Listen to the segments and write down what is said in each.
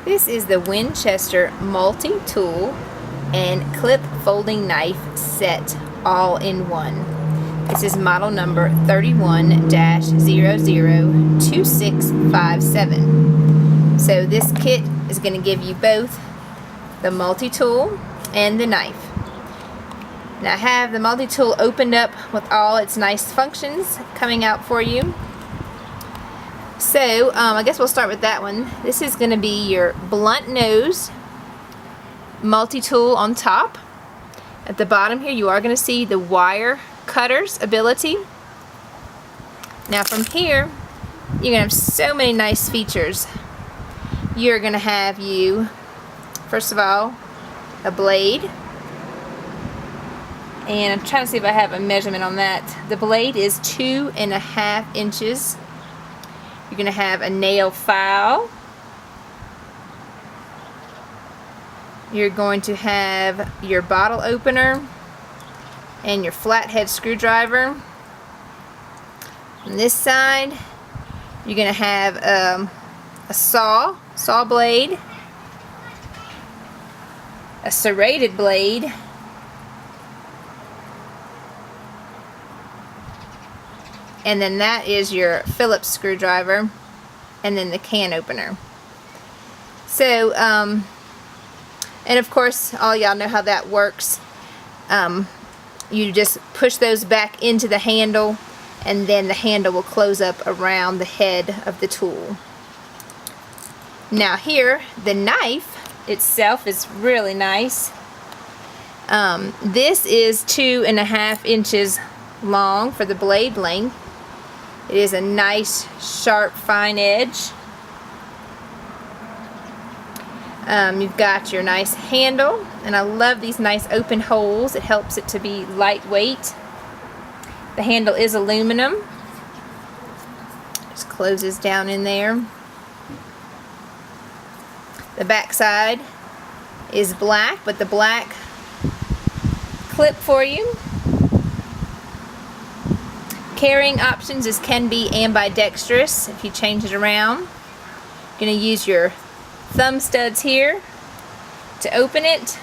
This is the Winchester multi-tool and clip folding knife set all in one. This is model number 31-002657. So this kit is going to give you both the multi-tool and the knife. Now I have the multi-tool opened up with all its nice functions coming out for you. So I guess we'll start with that one. This is going to be your blunt nose multi-tool on top. At the bottom here you are going to see the wire cutter's ability. Now from here you're going to have so many nice features. You're going to have first of all, a blade. And I'm trying to see if I have a measurement on that. The blade is 2.5 inches. You're going to have a nail file. You're going to have your bottle opener and your flathead screwdriver. On this side, you're going to have a saw blade, a serrated blade, and then that is your Phillips screwdriver, and then the can opener. So, and of course, all y'all know how that works. You just push those back into the handle, and then the handle will close up around the head of the tool. Now here, the knife itself is really nice. This is 2.5 inches long for the blade length. It is a nice, sharp, fine edge. You've got your nice handle, and I love these nice open holes. It helps it to be lightweight. The handle is aluminum. Just closes down in there. The back side is black, but the black clip for you. Carrying options can be ambidextrous if you change it around. You're going to use your thumb studs here to open it.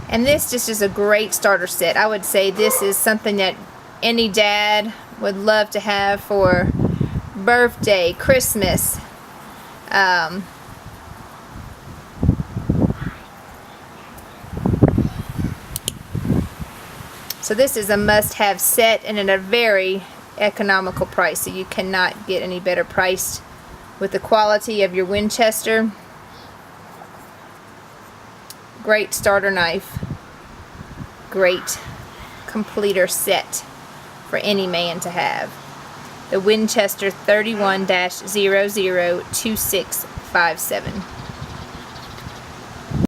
And this just is a great starter set. I would say this is something that any dad would love to have for birthday, Christmas. So this is a must-have set, and at a very economical price. So you cannot get any better priced with the quality of your Winchester. Great starter knife. Great completer set for any man to have. The Winchester 31-002657.